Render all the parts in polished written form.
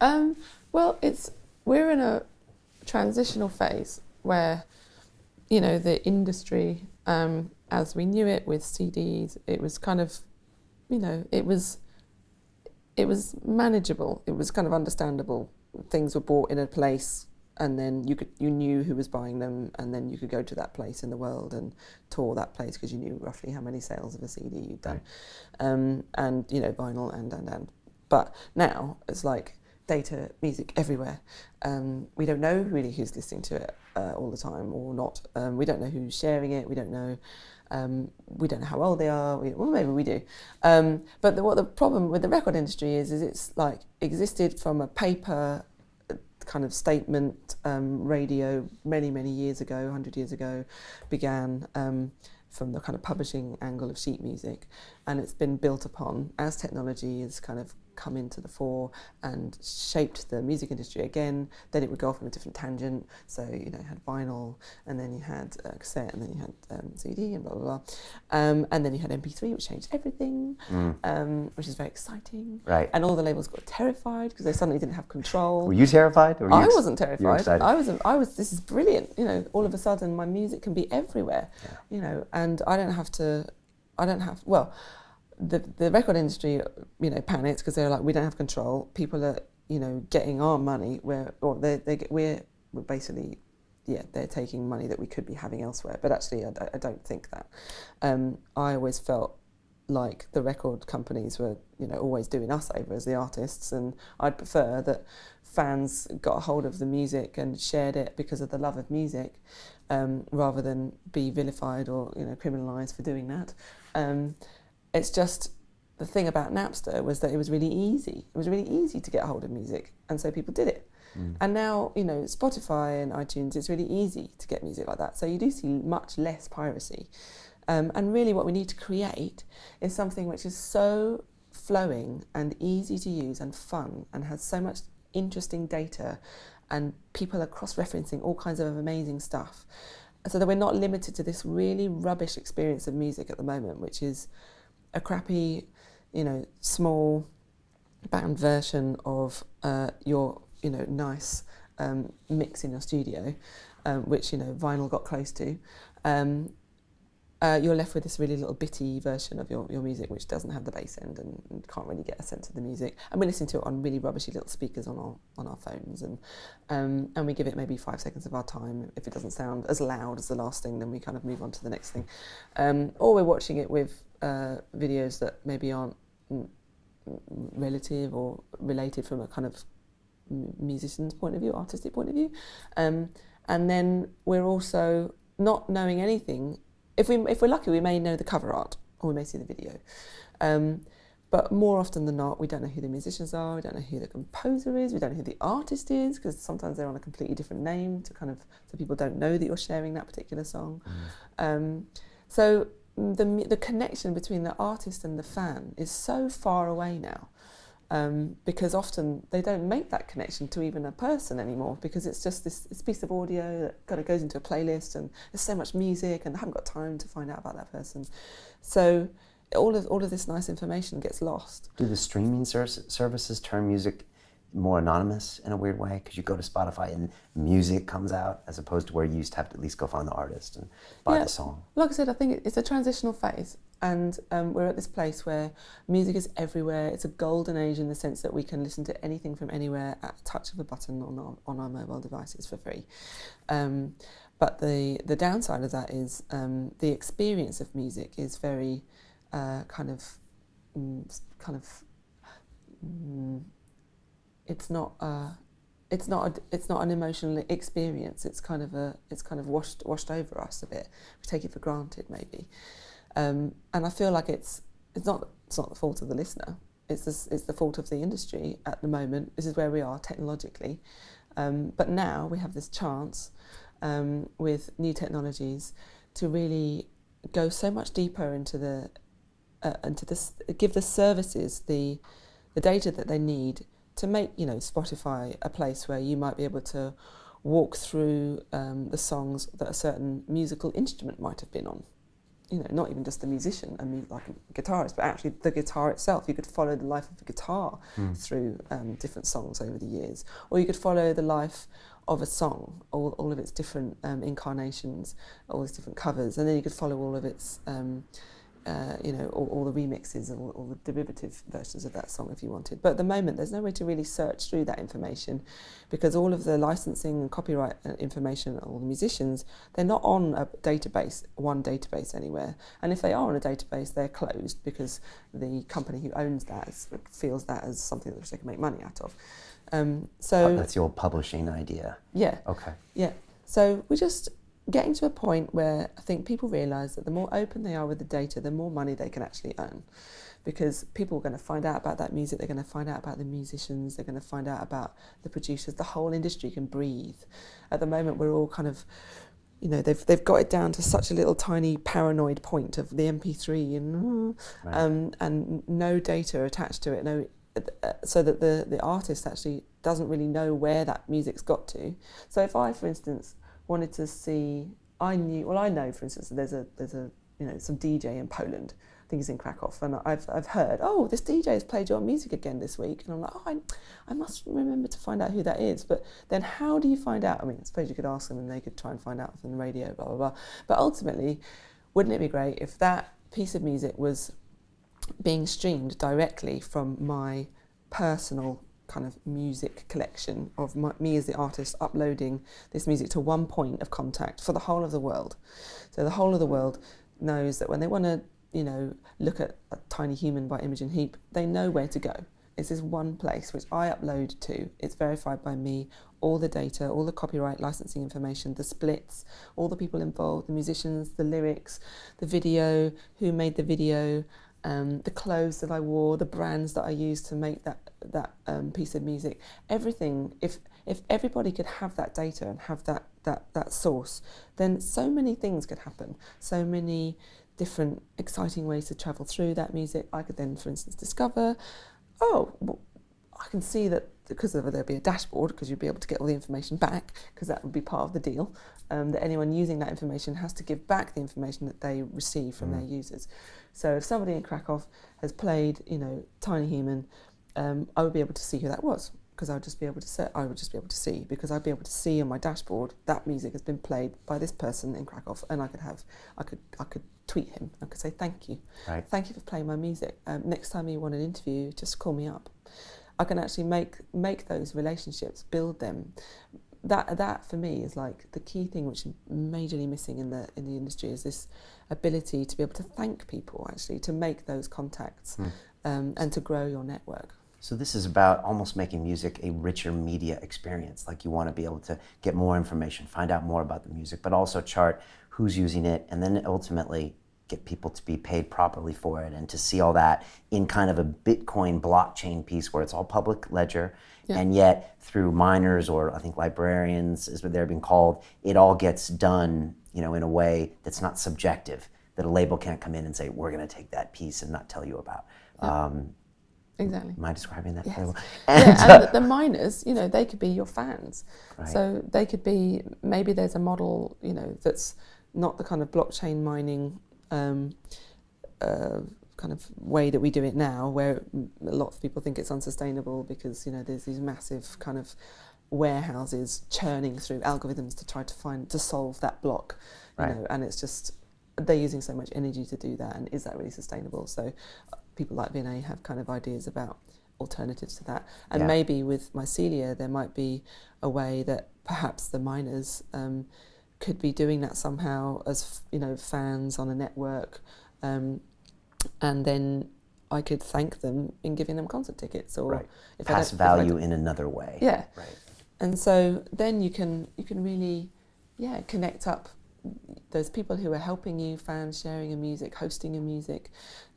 Well, we're in a transitional phase where, the industry, as we knew it with CDs, it was kind of, it was manageable. It was kind of understandable. Things were bought in a place, and then you knew who was buying them, and then you could go to that place in the world and tour that place because you knew roughly how many sales of a CD you'd done, and vinyl and. But now it's like data, music everywhere. We don't know really who's listening to it all the time or not. We don't know who's sharing it. We don't know how old they are. Well, maybe we do. But what the problem with the record industry is it's like existed from a paper kind of statement radio many years ago, 100 years ago, began from the kind of publishing angle of sheet music, and it's been built upon as technology has kind of come into the fore and shaped the music industry again. Then it would go off on a different tangent. So you had vinyl, and then you had cassette, and then you had CD, and blah blah blah, and then you had MP3, which changed everything, which is very exciting. Right. And all the labels got terrified because they suddenly didn't have control. Were you terrified? Or I wasn't terrified. You were excited. I was. This is brilliant. All of a sudden my music can be everywhere. Yeah. And I don't have. Well, the record industry, panics because they're like, we don't have control. People are, getting our money we're basically, they're taking money that we could be having elsewhere. But actually, I don't think that. I always felt like the record companies were, always doing us over as the artists, and I'd prefer that fans got a hold of the music and shared it because of the love of music, rather than be vilified or criminalised for doing that. It's just the thing about Napster was that it was really easy. It was really easy to get a hold of music, and so people did it. And now, Spotify and iTunes, it's really easy to get music like that. So you do see much less piracy. And really what we need to create is something which is so flowing and easy to use and fun and has so much interesting data, and people are cross-referencing all kinds of amazing stuff, so that we're not limited to this really rubbish experience of music at the moment, which is a crappy, small band version of your, nice mix in your studio, which, vinyl got close to. You're left with this really little bitty version of your music, which doesn't have the bass end and can't really get a sense of the music. And we listen to it on really rubbishy little speakers on our phones, and we give it maybe 5 seconds of our time. If it doesn't sound as loud as the last thing, then we kind of move on to the next thing. Or we're watching it with videos that maybe aren't relative or related from a kind of musician's point of view, artistic point of view. And then we're also not knowing anything. If we're lucky, we may know the cover art, or we may see the video. But more often than not, we don't know who the musicians are, we don't know who the composer is, we don't know who the artist is, because sometimes they're on a completely different name so people don't know that you're sharing that particular song. So the connection between the artist and the fan is so far away now, because often they don't make that connection to even a person anymore, because it's just this piece of audio that kind of goes into a playlist, and there's so much music and they haven't got time to find out about that person. So all of this nice information gets lost. Do the streaming services turn music more anonymous in a weird way? Because you go to Spotify and music comes out, as opposed to where you used to have to at least go find the artist and buy the song. Like I said, I think it's a transitional phase, and we're at this place where music is everywhere. It's a golden age in the sense that we can listen to anything from anywhere at a touch of a button on our mobile devices for free. But the downside of that is the experience of music is very it's not an emotional experience. It's kind of washed over us a bit. We take it for granted, maybe, and I feel like it's not the fault of the listener. It's the fault of the industry at the moment. This is where we are technologically, but now we have this chance with new technologies to really go so much deeper into this, give the services the data that they need to make, Spotify a place where you might be able to walk through the songs that a certain musical instrument might have been on. not even just the musician, like a guitarist, but actually the guitar itself. You could follow the life of the guitar through different songs over the years, or you could follow the life of a song, all of its different incarnations, all its different covers, and then you could follow all of its all the remixes, all the derivative versions of that song if you wanted. But at the moment, there's no way to really search through that information, because all of the licensing and copyright information, all the musicians, they're not on a database, one database anywhere. And if they are on a database, they're closed because the company who owns that feels that as something that they can make money out of. So that's the old publishing idea. Yeah. Okay. Yeah. So we're just getting to a point where I think people realise that the more open they are with the data, the more money they can actually earn. Because people are going to find out about that music, they're going to find out about the musicians, they're going to find out about the producers. The whole industry can breathe. At the moment, we're all kind of, they've got it down to such a little tiny paranoid point of the MP3 and no data attached to it, so that the artist actually doesn't really know where that music's got to. So if I, for instance, wanted to see, I know, for instance, that there's a some DJ in Poland. I think he's in Krakow, and I've heard, this DJ has played your music again this week, and I'm like, I must remember to find out who that is. But then how do you find out? I mean, I suppose you could ask them, and they could try and find out from the radio, blah blah blah. But ultimately, wouldn't it be great if that piece of music was being streamed directly from my personal kind of music collection of me as the artist, uploading this music to one point of contact for the whole of the world. So the whole of the world knows that when they want to, look at A Tiny Human by Imogen Heap, they know where to go. It's this one place which I upload to. It's verified by me, all the data, all the copyright licensing information, the splits, all the people involved, the musicians, the lyrics, the video, who made the video, the clothes that I wore, the brands that I used to make that piece of music, everything. If everybody could have that data and have that source, then so many things could happen. So many different exciting ways to travel through that music. I could then, for instance, discover, I can see that because there'll be a dashboard, because you'll be able to get all the information back, because that would be part of the deal, that anyone using that information has to give back the information that they receive from their users. So if somebody in Krakow has played, Tiny Human, I would be able to see who that was, because I would just be able to see, because I'd be able to see on my dashboard that music has been played by this person in Krakow, and I could tweet him. I could say thank you, right. Thank you for playing my music. Next time you want an interview, just call me up. I can actually make those relationships, build them. That for me is like the key thing, which is majorly missing in the industry, is this ability to be able to thank people, actually, to make those contacts, and to grow your network. So this is about almost making music a richer media experience. Like, you want to be able to get more information, find out more about the music, but also chart who's using it, and then ultimately get people to be paid properly for it, and to see all that in kind of a Bitcoin blockchain piece where it's all public ledger, and yet through miners, or I think librarians is what they're being called, it all gets done, in a way that's not subjective, that a label can't come in and say, we're going to take that piece and not tell you about. Exactly. Am I describing that very well? And the miners, they could be your fans. Right. So they could be, maybe there's a model, that's not the kind of blockchain mining kind of way that we do it now, where a lot of people think it's unsustainable because, there's these massive kind of warehouses churning through algorithms to try to solve that block, and it's just, they're using so much energy to do that, and is that really sustainable? So people like V&A have kind of ideas about alternatives to that. And maybe with Mycelium, there might be a way that perhaps the miners could be doing that somehow as, fans on a network, and then I could thank them in giving them concert tickets, or if pass value in another way. Yeah. Right. And so then you can really, connect up those people who are helping you, fans sharing your music, hosting your music.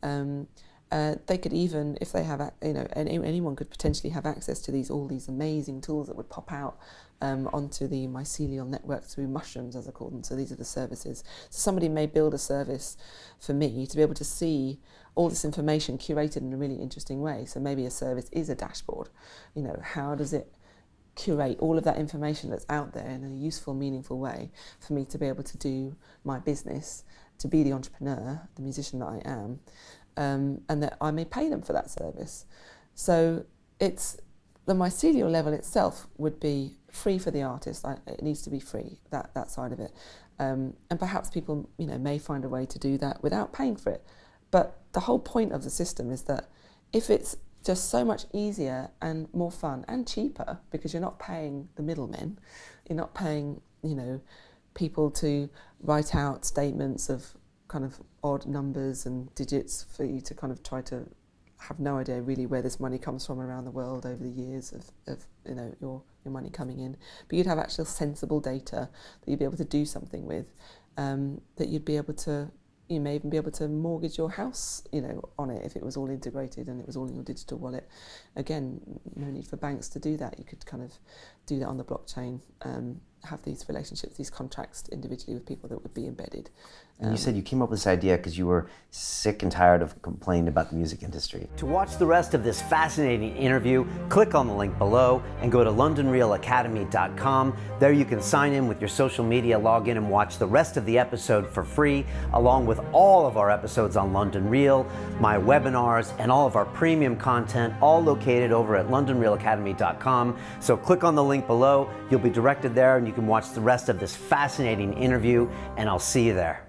They could even, if they have, anyone could potentially have access to all these amazing tools that would pop out onto the mycelial network through mushrooms, as I call them. So these are the services. So somebody may build a service for me to be able to see all this information curated in a really interesting way. So maybe a service is a dashboard. How does it curate all of that information that's out there in a useful, meaningful way for me to be able to do my business, to be the entrepreneur, the musician that I am, and that I may pay them for that service. So it's the mycelial level itself would be free for the artist. It needs to be free, that side of it. And perhaps people, may find a way to do that without paying for it. But the whole point of the system is that if it's just so much easier and more fun and cheaper, because you're not paying the middlemen, you're not paying, people to write out statements of kind of odd numbers and digits for you to kind of try to have no idea really where this money comes from around the world over the years of your money coming in. But you'd have actual sensible data that you'd be able to do something with, that you'd be able to, you may even be able to mortgage your house, on it if it was all integrated and it was all in your digital wallet. Again, no need for banks to do that. You could kind of do that on the blockchain, have these relationships, these contracts individually with people that would be embedded. And you said you came up with this idea because you were sick and tired of complaining about the music industry. To watch the rest of this fascinating interview, click on the link below and go to londonreelacademy.com. There you can sign in with your social media, log in and watch the rest of the episode for free, along with all of our episodes on London Reel, my webinars, and all of our premium content, all located over at londonreelacademy.com. So click on the link below, you'll be directed there and you can watch the rest of this fascinating interview, and I'll see you there.